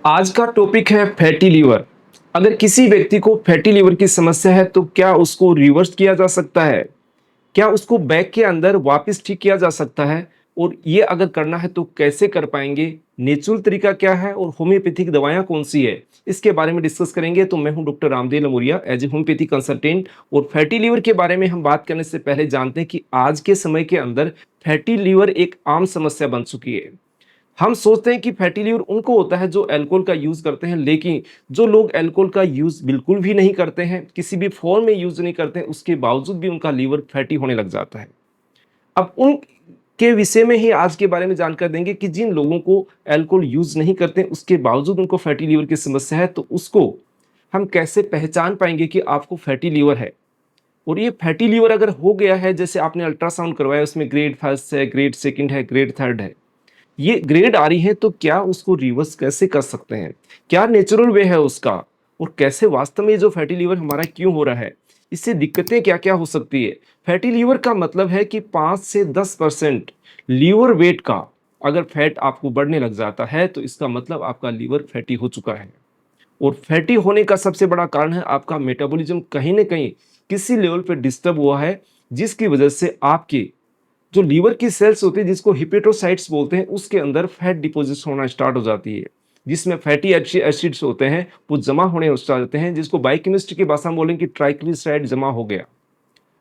आज का टॉपिक है फैटी लीवर। अगर किसी व्यक्ति को फैटी लीवर की समस्या है तो क्या उसको रिवर्स किया जा सकता है? क्या उसको बैक के अंदर वापस ठीक किया जा सकता है? और ये अगर करना है तो कैसे कर पाएंगे? नेचुरल तरीका क्या है और होम्योपैथिक दवाइयाँ कौन-सी है? इसके बारे में डिस्कस करेंगे। तो मैं हूं doctor Ramdev Lamuria as a homeopathic consultant. और फैटी लीवर के बारे में हम बात करने से पहले जानते हैं कि आज के समय के अंदर फैटी लीवर एक आम समस्या बन चुकी है। हम सोचते हैं कि फैटी लीवर उनको होता है जो अल्कोहल का यूज करते हैं, लेकिन जो लोग अल्कोहल का यूज बिल्कुल भी नहीं करते हैं, किसी भी फॉर्म में यूज नहीं करते हैं, उसके बावजूद भी उनका लीवर फैटी होने लग जाता है। अब उनके विषय में ही आज के बारे में जानकर देंगे कि जिन लोगों को अल्कोहल यूज नहीं करते, उसके बावजूद उनको फैटी लीवर की समस्या है, तो उसको हम कैसे पहचान पाएंगे कि आपको फैटी लीवर है। और ये फैटी लीवर अगर हो गया है, जैसे आपने अल्ट्रासाउंड करवाया, उसमें ग्रेड फर्स्ट है, ग्रेड सेकंड है, ग्रेड थर्ड है, ये ग्रेड आ रही है, तो क्या उसको रिवर्स कैसे कर सकते हैं? क्या नेचुरल वे है उसका? और कैसे वास्तव में जो फैटी लीवर हमारा क्यों हो रहा है? इससे दिक्कतें क्या-क्या हो सकती है? फैटी लीवर का मतलब है कि 5 से 10% लीवर वेट का अगर फैट आपको बढ़ने लग जाता है, तो इसका मतलब आपका लीवर फैटी हो चुका है। और फैटी होने का सबसे बड़ा कारण है आपका मेटाबॉलिज्म कहीं न कहीं किसी लेवल पे डिस्टर्ब हुआ है, जिसकी वजह से आपकी जो लीवर की सेल्स होती है, जिसको हिपेटोसाइट्स बोलते हैं, उसके अंदर फैट डिपॉजिट होना स्टार्ट हो जाती है, जिसमें फैटी एसिड्स होते हैं, वो जमा होने स्टार्ट होते हैं, जिसको बायोकेमिस्ट्री की भाषा में बोलेंगे कि ट्राइग्लिसराइड जमा हो गया।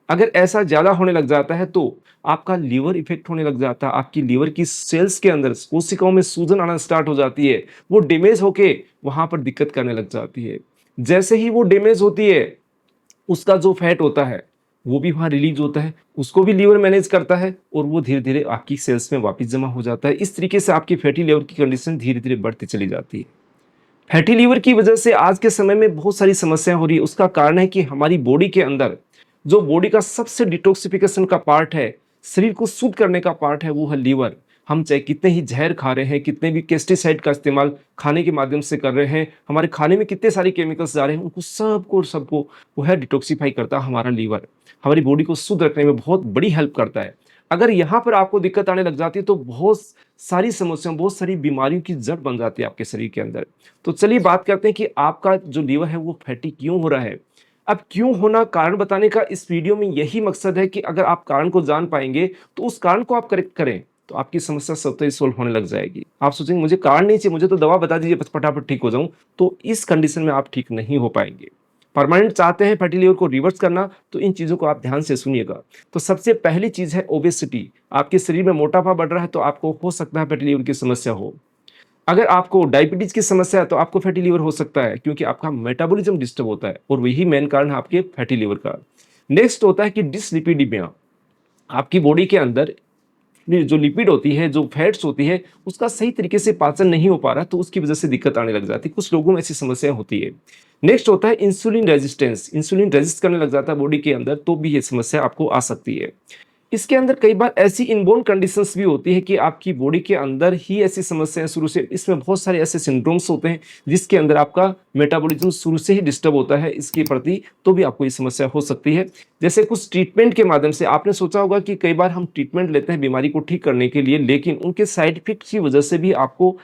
अगर ऐसा ज़्यादा होने लग जाता है तो आपका लीवर इफ़ेक्ट होने लग जाता है, आपकी लीवर की सेल्स के अंदर कोशिकाओं में सूजन आना स्टार्ट हो जाती है, वो डैमेज होके वहाँ पर दिक्कत करने लग जाती है। जैसे ही वो डैमेज होती है, उसका जो फैट होता है, वो भी वहाँ रिलीज़ होता है, उसको भी लीवर मैनेज करता है और वो धीरे-धीरे आपकी सेल्स में वापस जमा हो जाता है। इस तरीके से आपकी फैटी लीवर की कंडीशन धीरे-धीरे बढ़ती चली जाती है। फैटी लीवर की वजह से आज के समय में बहुत सारी समस्याएँ हो रही है। उसका कारण है कि हमारी बॉडी के अंदर जो बॉडी का सबसे डिटॉक्सिफिकेशन का पार्ट है, शरीर को शुद्ध करने का पार्ट है, वो है लीवर। हम चाहे कितने ही ज़हर खा रहे हैं, कितने भी पेस्टिसाइड का इस्तेमाल खाने के माध्यम से कर रहे हैं, हमारे खाने में कितने सारे केमिकल्स जा रहे हैं, उनको सबको सबको वो है डिटॉक्सिफाई करता है हमारा लीवर। हमारी बॉडी को शुद्ध रखने में बहुत बड़ी हेल्प करता है। अगर यहाँ पर आपको दिक्कत आने लग जाती है, तो बहुत सारी समस्याओं, बहुत सारी बीमारियों की जड़ बन जाती है आपके शरीर के अंदर। तो चलिए बात करते हैं कि आपका जो लीवर है वो फैटी क्यों हो रहा है। अब क्यों होना, कारण बताने का इस वीडियो में यही मकसद है कि अगर आप कारण को जान पाएंगे तो उस कारण को आप करेक्ट करें, तो आपकी समस्या स्वतः ही सोल्व होने लग जाएगी। आप सोचेंगे मुझे कारण नहीं चाहिए, मुझे तो दवा बता दीजिए बस फटाफट ठीक हो जाऊं, तो इस कंडीशन में आप ठीक नहीं हो पाएंगे। परमानेंट चाहते हैं फैटी लीवर को रिवर्स करना, तो इन चीजों को आप ध्यान से सुनिएगा। तो सबसे पहली चीज है ओबेसिटी। आपके शरीर में मोटापा बढ़ रहा है तो आपको हो सकता है फैटी लीवर की समस्या हो। अगर आपको डायबिटीज की समस्या है तो आपको फैटी लीवर हो सकता है, क्योंकि आपका मेटाबॉलिज्म डिस्टर्ब होता है और वही मेन कारण है आपके फैटी लीवर का। नेक्स्ट होता है कि डिसलिपिडीमिया। आपकी बॉडी के अंदर ये जो लिपिड होती है, जो फैट्स होती है, उसका सही तरीके से पाचन नहीं हो पा रहा, तो उसकी वजह से दिक्कत आने लग जाती है। कुछ लोगों में ऐसी समस्याएं होती है। नेक्स्ट होता है इंसुलिन रेजिस्टेंस। इंसुलिन रेजिस्ट करने लग जाता है बॉडी के अंदर, तो भी ये समस्या आपको आ सकती है। इसके अंदर कई बार ऐसी इनबोर्न कंडीशंस भी होती है कि आपकी बॉडी के अंदर ही ऐसी समस्याएं शुरू से, इसमें बहुत सारे ऐसे सिंड्रोम्स होते हैं जिसके अंदर आपका मेटाबॉलिज्म शुरू से ही डिस्टर्ब होता है इसके प्रति, तो भी आपको ये समस्या हो सकती है। जैसे कुछ ट्रीटमेंट के माध्यम से आपने सोचा होगा कि कई बार हम ट्रीटमेंट लेते हैं बीमारी को ठीक करने के लिए, लेकिन उनके साइड इफेक्ट की वजह से भी आपको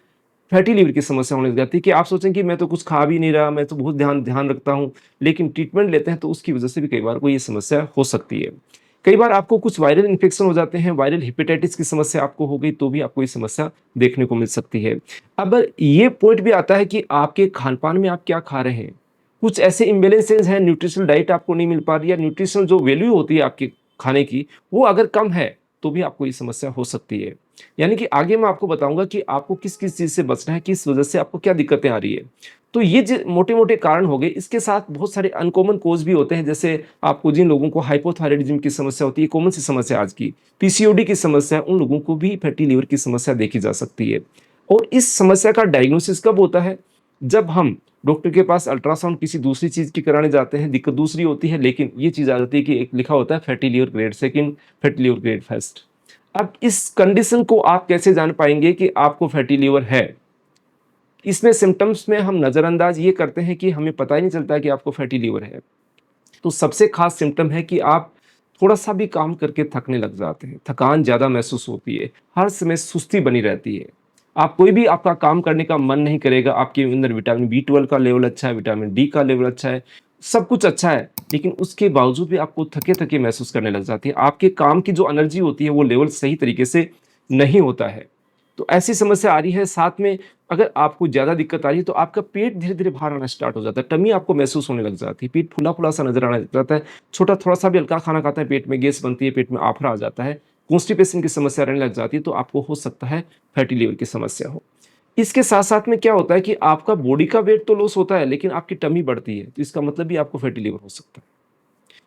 फैटी लीवर की समस्या होने लग जाती है कि आप सोचें कि मैं तो कुछ खा भी नहीं रहा, मैं तो बहुत ध्यान ध्यान रखता हूँ, लेकिन ट्रीटमेंट लेते हैं तो उसकी वजह से भी कई बार को ये समस्या हो सकती है। कई बार आपको कुछ वायरल इन्फेक्शन हो जाते हैं, वायरल हेपेटाइटिस की समस्या आपको हो गई, तो भी आपको ये समस्या देखने को मिल सकती है। अब ये पॉइंट भी आता है कि आपके खान-पान में आप क्या खा रहे हैं। कुछ ऐसे इम्बैलेंसेस हैं, न्यूट्रिशनल डाइट आपको नहीं मिल पा रही है, न्यूट्रिशनल जो वैल्यू होती है आपके खाने की, वो अगर कम है, तो भी आपको ये समस्या हो सकती है। यानी कि आगे मैं आपको बताऊँगा कि आपको किस-किस चीज़ से बचना है, किस वजह से आपको क्या दिक्कतें आ रही है। तो ये ज मोटे-मोटे कारण हो गए, इसके साथ बहुत सारे अनकॉमन कॉज़ भी होते हैं, जैसे आपको जिन लोगों को हाइपोथायरायडिज़्म की समस्या होती है, कॉमन सी समस्या है आज की, पीसीओडी की समस्या, उन लोगों को भी फैटी लीवर की समस्या देखी जा सकती है। और इस समस्या का डायग्नोसिस कब होता है? जब हम डॉक्टर के पास अल्ट्रासाउंड किसी दूसरी चीज़ की कराने जाते हैं, दिक्कत दूसरी होती है, लेकिन ये चीज़ आ जाती है कि एक लिखा होता है fatty liver grade second, fatty liver grade first. अब इस कंडीशन को आप कैसे जान पाएँगे कि आपको फैटी लीवर है? इसमें सिम्पटम्स में हम नज़रअंदाज ये करते हैं कि हमें पता ही नहीं चलता है कि आपको फैटी लीवर है। तो सबसे खास सिम्पटम है कि आप थोड़ा-सा भी काम करके थकने लग जाते हैं, थकान ज़्यादा महसूस होती है, हर समय सुस्ती बनी रहती है। आप कोई भी आपका काम करने का मन नहीं करेगा, आपके अंदर विटामिन बी 12 का लेवल अच्छा है, विटामिन डी का लेवल अच्छा है, सब कुछ अच्छा है, लेकिन उसके बावजूद भी आपको थके-थके महसूस करने लग जाती है। आपके काम की जो एनर्जी होती है वो लेवल सही तरीके से नहीं होता है। तो ऐसी समस्या आ रही है, साथ में अगर आपको ज़्यादा दिक्कत आ रही है तो आपका पेट धीरे-धीरे बाहर आना स्टार्ट हो जाता है, टमी आपको महसूस होने लग जाती है, पेट फूला-फूला सा नज़र आने लग जाता है, छोटा थोड़ा-सा भी हल्का खाना खाता है, पेट में गैस बनती है, पेट में आफरा आ जाता है, कॉन्स्टिपेशन की समस्या रहने लग जाती है, तो आपको हो सकता है फैटी लिवर की समस्या हो। इसके साथ-साथ में क्या होता है कि आपका बॉडी का वेट तो लॉस होता है, लेकिन आपकी टमी बढ़ती है, तो इसका मतलब भी आपको फैटी लिवर हो सकता है।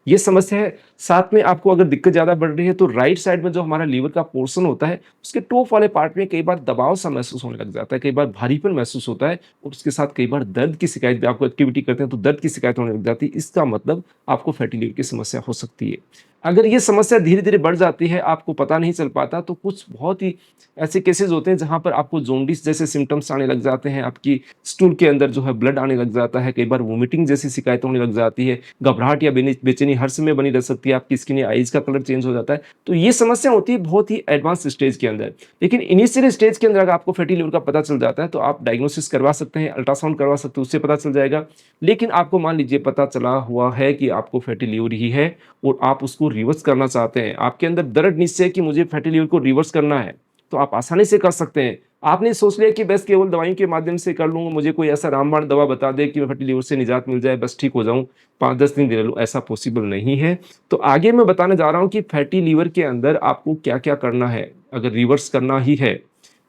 ये समस्या है। साथ में आपको अगर दिक्कत ज़्यादा बढ़ रही है तो राइट साइड में जो हमारा लीवर का पोर्शन होता है, उसके टॉप वाले पार्ट में कई बार दबाव सा महसूस होने लग जाता है, कई बार भारीपन महसूस होता है और उसके साथ कई बार दर्द की शिकायत भी, आपको एक्टिविटी करते हैं तो दर्द की शिकायत होने लग जाती है। इसका मतलब आपको फैटी लिवर की समस्या हो सकती है। अगर ये समस्या धीरे-धीरे बढ़ जाती है, आपको पता नहीं चल पाता, तो कुछ बहुत ही ऐसे केसेज़ होते हैं जहाँ पर आपको जॉन्डिस जैसे सिम्पटम्स आने लग जाते हैं, आपकी स्टूल के अंदर जो है ब्लड आने लग जाता है, कई बार वोमिटिंग जैसी शिकायत होने लग जाती है, घबराहट या बेचैनी हर समय बनी रह सकती है, आपकी स्किन या आईज़ का कलर चेंज हो जाता है। तो ये समस्या होती है बहुत ही एडवांस स्टेज के अंदर। लेकिन इनिशियल स्टेज के अंदर अगर आपको फैटी लिवर का पता चल जाता है, तो आप डायग्नोसिस करवा सकते हैं, अल्ट्रासाउंड करवा सकते हैं, उससे पता चल जाएगा। लेकिन आपको मान लीजिए पता चला हुआ है कि आपको फैटी लिवर ही है और आप उसको रिवर्स करना चाहते हैं, आपके अंदर दृढ़ निश्चय है कि मुझे फैटी लिवर को रिवर्स करना है, तो आप आसानी से कर सकते हैं। आपने सोच लिया कि बस केवल दवाइयों के माध्यम से कर लूँगा, मुझे कोई ऐसा रामबाण दवा बता दे कि मैं फैटी लिवर से निजात मिल जाए, बस ठीक हो जाऊँ, 5-10 दिन ले लूँ, ऐसा पॉसिबल नहीं है। तो आगे मैं बताने जा रहा हूँ कि फैटी लिवर के अंदर आपको क्या-क्या करना है, अगर रिवर्स करना ही है।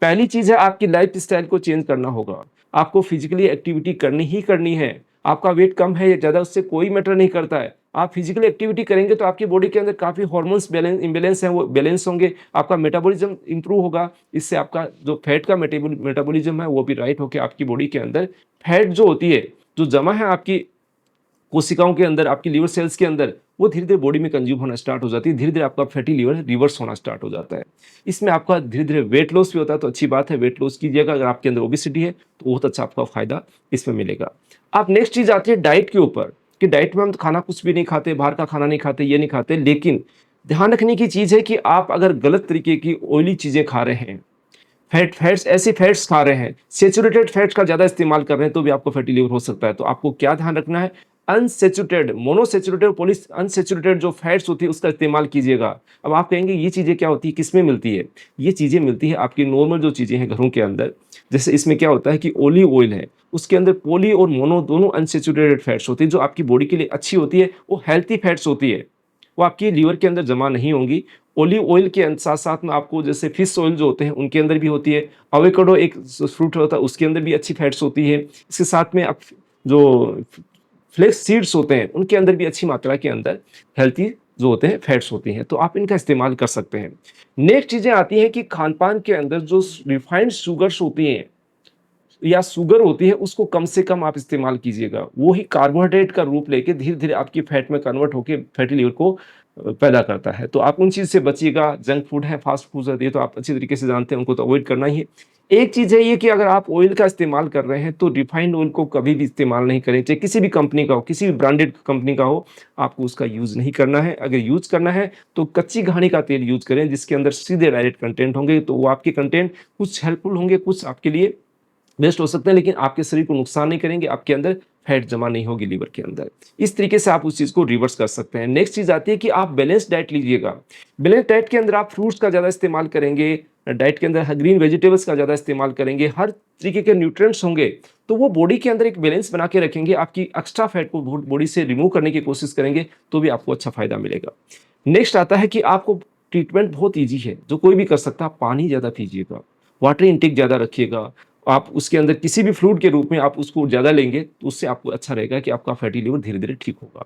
पहली चीज़ है, आपकी लाइफ़स्टाइल को चेंज करना होगा। आपको फिज़िकली एक्टिविटी करनी ही करनी है। आपका वेट कम है या ज़्यादा, उससे कोई मैटर नहीं करता है। आप फिज़िकल एक्टिविटी करेंगे तो आपकी बॉडी के अंदर काफ़ी हार्मोन्स इम्बैलेंस हैं, वो बैलेंस होंगे, आपका मेटाबॉलिज़्म इम्प्रूव होगा। इससे आपका जो फैट का मेटाबॉलिज़्म है वो भी राइट होके आपकी बॉडी के अंदर फैट जो होती है, जो जमा है आपकी कोशिकाओं के अंदर, आपकी लिवर सेल्स के अंदर, वो धीरे-धीरे बॉडी में कंज़्यूम होना स्टार्ट हो जाती है। धीरे-धीरे आपका फैटी लिवर रिवर्स होना स्टार्ट हो जाता है। इसमें आपका धीरे-धीरे वेट लॉस भी होता है, तो अच्छी बात है, वेट लॉस कीजिएगा। अगर आपके अंदर ओबेसिटी है, तो बहुत अच्छा आपका फ़ायदा इसमें मिलेगा। अब नेक्स्ट चीज़ आती है डाइट के ऊपर, कि डाइट में हम खाना कुछ भी नहीं खाते, बाहर का खाना नहीं खाते, ये नहीं खाते, लेकिन ध्यान रखने की चीज़ है कि आप अगर गलत तरीके की ऑयली चीज़ें खा रहे हैं, फैट्स ऐसे फैट्स खा रहे हैं, सैचुरेटेड फैट्स का ज़्यादा इस्तेमाल कर रहे हैं, तो भी आपको फैटी लिवर हो सकता है। तो आपको क्या ध्यान रखना है, अनसैचुरेटेड, मोनोसैचुरेटेड और पॉली अनसैचुरेटेड जो फैट्स होती है उसका इस्तेमाल कीजिएगा। अब आप कहेंगे ये चीज़ें क्या होती है, किसमें मिलती है? ये चीज़ें मिलती है आपकी नॉर्मल जो चीज़ें हैं घरों के अंदर। जैसे इसमें क्या होता है कि ऑलिव ऑयल है, उसके अंदर पॉली और मोनो दोनों अनसैचुरेटेड फैट्स होती है, जो आपकी बॉडी के लिए अच्छी होती है, वो हेल्थी फैट्स होती है। वो आपके लीवर के अंदर जमा नहीं होंगी। ऑलिव ऑयल के साथ-साथ में आपको जैसे फिश ऑयल जो होते हैं उनके अंदर भी होती है। एवोकाडो एक फ्रूट होता है, उसके अंदर भी अच्छी फैट्स होती है। इसके साथ में आप जो फ्लेक्स सीड्स होते हैं उनके अंदर भी अच्छी मात्रा के अंदर हेल्थी जो होते हैं फैट्स होती हैं, तो आप इनका इस्तेमाल कर सकते हैं। नेक्स्ट चीज़ें आती हैं कि खान-पान के अंदर जो रिफाइंड शुगर्स होती हैं या शुगर होती है, उसको कम से कम आप इस्तेमाल कीजिएगा। वो ही कार्बोहाइड्रेट का रूप लेके धीरे-धीरे आपकी फैट में कन्वर्ट होके फैटी लिवर को पैदा करता है। तो आप उन चीज़ से बचिएगा। जंक फूड है, फास्ट फूड्स है, ये तो आप अच्छी तरीके से जानते हैं, उनको तो अवॉइड करना ही है। एक चीज़ है ये कि अगर आप ऑयल का इस्तेमाल कर रहे हैं, तो रिफाइंड ऑयल को कभी भी इस्तेमाल नहीं करें, चाहे किसी भी कंपनी का हो, किसी भी ब्रांडेड कंपनी का हो, आपको उसका यूज़ नहीं करना है। अगर यूज़ करना है, तो कच्ची घानी का तेल यूज़ करें, जिसके अंदर सीधे डायरेक्ट कंटेंट होंगे, तो वो आपके कंटेंट कुछ हेल्पफुल होंगे, कुछ आपके लिए बेस्ट हो सकते हैं, लेकिन आपके शरीर को नुकसान नहीं करेंगे, आपके अंदर फैट जमा नहीं होगी लीवर के अंदर। इस तरीके से आप उस चीज़ को रिवर्स कर सकते हैं। नेक्स्ट चीज़ आती है कि आप बैलेंस डाइट लीजिएगा। बैलेंस डाइट के अंदर आप फ्रूट्स का ज़्यादा इस्तेमाल करेंगे, डाइट के अंदर ग्रीन वेजिटेबल्स का ज़्यादा इस्तेमाल करेंगे, हर तरीके के न्यूट्रिएंट्स होंगे, तो वो बॉडी के अंदर एक बैलेंस बना के रखेंगे, आपकी एक्स्ट्रा फैट को बॉडी से रिमूव करने की कोशिश करेंगे, तो भी आपको अच्छा फ़ायदा मिलेगा। नेक्स्ट आता है कि आपको ट्रीटमेंट बहुत ईज़ी है, जो कोई भी कर सकता है। आप पानी ज़्यादा पीजिएगा, वाटर इंटेक ज़्यादा रखिएगा। आप उसके अंदर किसी भी फ्लूइड के रूप में आप उसको ज़्यादा लेंगे, तो उससे आपको अच्छा रहेगा कि आपका फैटी लिवर धीरे-धीरे ठीक होगा।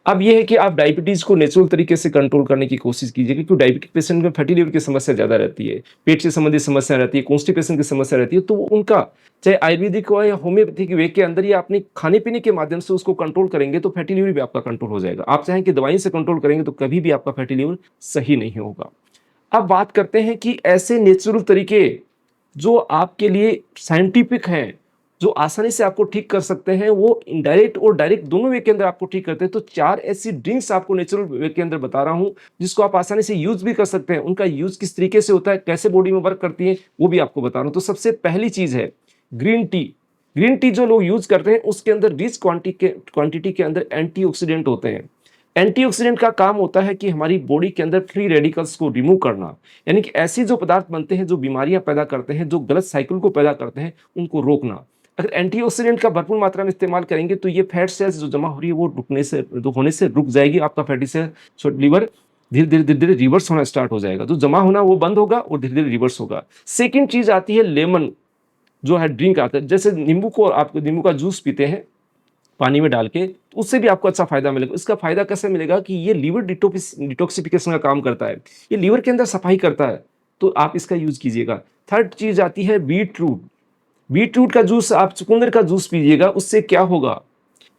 अब ये है कि आप डायबिटीज़ को नेचुरल तरीके से कंट्रोल करने की कोशिश कीजिए, क्योंकि डायबिटिक पेशेंट में फैटी लिवर की समस्या ज़्यादा रहती है, पेट से संबंधित समस्या रहती है, कॉन्स्टिपेशन की समस्या रहती है, तो उनका चाहे आयुर्वेदिक हो या होम्योपैथिक वे के अंदर या अपने खाने-पीने के माध्यम से उसको कंट्रोल करेंगे, तो फैटी लिवर भी आपका कंट्रोल हो जाएगा। आप चाहें कि दवाई से कंट्रोल करेंगे, तो कभी भी आपका फैटी लिवर सही नहीं होगा। अब बात करते हैं कि ऐसे नेचुरल तरीके जो आपके लिए साइंटिफिक हैं, जो आसानी से आपको ठीक कर सकते हैं, वो इनडायरेक्ट और डायरेक्ट दोनों वे के अंदर आपको ठीक करते हैं। तो 4 ऐसी ड्रिंक्स आपको नेचुरल वे के अंदर बता रहा हूँ, जिसको आप आसानी से यूज़ भी कर सकते हैं। उनका यूज़ किस तरीके से होता है, कैसे बॉडी में वर्क करती है, वो भी आपको बता रहा हूँ। तो सबसे पहली चीज़ है ग्रीन टी। ग्रीन टी जो लोग यूज़ करते हैं, उसके अंदर रिच क्वांटिटी के अंदर एंटीऑक्सीडेंट होते हैं। एंटीऑक्सीडेंट का काम होता है कि हमारी बॉडी के अंदर फ्री रेडिकल्स को रिमूव करना, यानी कि ऐसी जो पदार्थ बनते हैं जो बीमारियां पैदा करते हैं, जो गलत साइकिल को पैदा करते हैं, उनको रोकना। अगर एंटीऑक्सीडेंट का भरपूर मात्रा में इस्तेमाल करेंगे तो ये फैट सेल्स जो जमा हो रही है वो होने से रुक जाएगी। आपका फैटी सेल लीवर धीरे धीरे रिवर्स होना स्टार्ट हो जाएगा। जो जमा होना वो बंद होगा और धीरे धीरे रिवर्स होगा। सेकेंड चीज आती है लेमन, जो है ड्रिंक आता है। जैसे नींबू को आप नींबू का जूस पीते हैं पानी में डाल के, तो उससे भी आपको अच्छा फायदा मिलेगा। इसका फायदा कैसे मिलेगा कि ये लीवर डिटॉक्सिफिकेशन का काम करता है, ये लीवर के अंदर सफाई करता है, तो आप इसका यूज कीजिएगा। थर्ड चीज आती है बीट रूट। बीट रूट का जूस, आप चुकंदर का जूस पीजिएगा, उससे क्या होगा,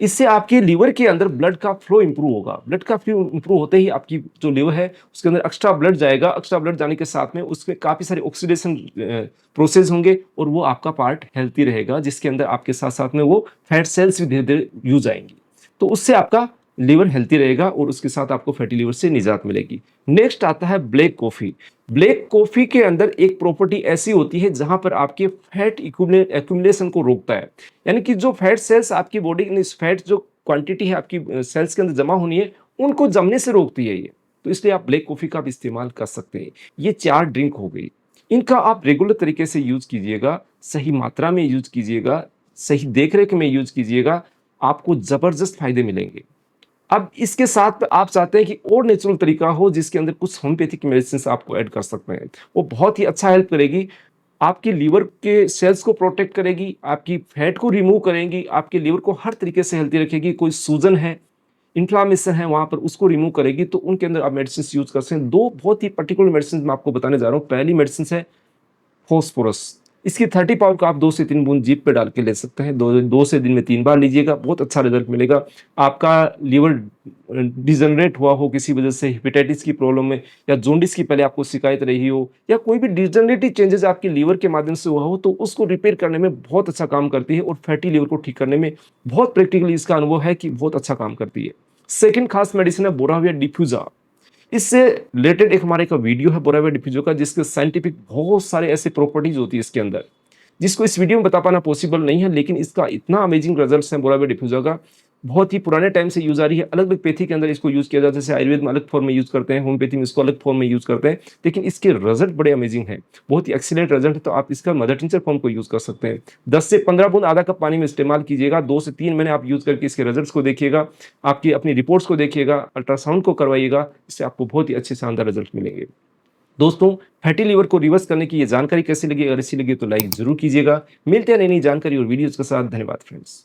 इससे आपके लीवर के अंदर ब्लड का फ्लो इंप्रूव होगा। ब्लड का फ्लो इंप्रूव होते ही आपकी जो लीवर है उसके अंदर एक्स्ट्रा ब्लड जाएगा। एक्स्ट्रा ब्लड जाने के साथ में उसमें काफी सारे ऑक्सीडेशन प्रोसेस होंगे और वो आपका पार्ट हेल्थी रहेगा, जिसके अंदर आपके साथ साथ में वो फैट सेल्स भी धीरे धीरे यूज आएंगी। तो उससे आपका लीवर हेल्थी रहेगा और उसके साथ आपको फैटी लीवर से निजात मिलेगी। नेक्स्ट आता है ब्लैक कॉफी। ब्लैक कॉफी के अंदर एक प्रॉपर्टी ऐसी होती है जहां पर आपके फैट एक्यूमुलेशन को रोकता है, यानी कि जो फैट सेल्स आपकी बॉडी में, फैट जो क्वांटिटी है आपकी सेल्स के अंदर जमा होनी है, उनको जमने से रोकती है ये। तो इसलिए आप ब्लैक कॉफी का भी इस्तेमाल कर सकते हैं। ये 4 ड्रिंक हो गई, इनका आप रेगुलर तरीके से यूज कीजिएगा, सही मात्रा में यूज कीजिएगा, सही देखरेख में यूज कीजिएगा, आपको जबरदस्त फायदे मिलेंगे। अब इसके साथ आप चाहते हैं कि और नेचुरल तरीका हो जिसके अंदर कुछ होम्योपैथिक मेडिसिन आपको ऐड कर सकते हैं, वो बहुत ही अच्छा हेल्प करेगी। आपके लीवर के सेल्स को प्रोटेक्ट करेगी, आपकी फैट को रिमूव करेंगी, आपके लीवर को हर तरीके से हेल्थी रखेगी। कोई सूजन है, इन्फ्लामेशन है वहां पर, उसको रिमूव करेगी। तो उनके अंदर आप मेडिसिन यूज कर सकते हैं। 2 बहुत ही पर्टिकुलर मेडिसिन मैं आपको बताने जा रहा हूँ। पहली मेडिसिन है फॉस्फोरस। इसकी 30 पाउंड का आप 2 से 3 बूंद जीभ पे डाल के ले सकते हैं। 2 से दिन में 3 बार लीजिएगा, बहुत अच्छा रिजल्ट मिलेगा। आपका लीवर डिजनरेट हुआ हो किसी वजह से, हेपेटाइटिस की प्रॉब्लम में या जोंडिस की पहले आपको शिकायत रही हो, या कोई भी डिजनरेटिव चेंजेस आपके लीवर के माध्यम से हुआ हो, तो उसको रिपेयर करने में बहुत अच्छा काम करती है और फैटी लीवर को ठीक करने में बहुत प्रैक्टिकली इसका अनुभव है कि बहुत अच्छा काम करती है। सेकेंड खास मेडिसिन है बोराविया डिफ्यूजा। इससे रिलेटेड एक हमारे का वीडियो है बोराविया डिफ्यूजो का, जिसके साइंटिफिक बहुत सारे ऐसे प्रॉपर्टीज होती है इसके अंदर, जिसको इस वीडियो में बता पाना पॉसिबल नहीं है। लेकिन इसका इतना अमेजिंग रिजल्ट्स हैं बोराविया डिफ्यूजो का, बहुत ही पुराने टाइम से यूज आ रही है। अलग अलग पैथी के अंदर इसको यूज किया जाता है, जैसे आयुर्वेद में अलग फॉर्म में यूज करते हैं, होम्योपैथी में इसको अलग फॉर्म में यूज करते हैं, लेकिन इसके रिजल्ट बड़े अमेजिंग हैं, बहुत ही एक्सीलेंट रिजल्ट है। तो आप इसका मदर टिंचर फॉर्म को यूज कर सकते हैं। 10 से 15 बूंद आधा कप पानी में इस्तेमाल कीजिएगा। 2 से 3 महीने आप यूज करके इसके रिजल्ट्स को देखिएगा, आपकी अपनी रिपोर्ट्स को देखिएगा, अल्ट्रासाउंड को करवाइएगा। इससे आपको बहुत ही अच्छे शानदार रिजल्ट मिलेंगे। दोस्तों, फैटी लीवर को रिवर्स करने की ये जानकारी कैसी लगी? अगर अच्छी लगी तो लाइक जरूर कीजिएगा। मिलते हैं नई नई जानकारी और वीडियोस के साथ। धन्यवाद फ्रेंड्स।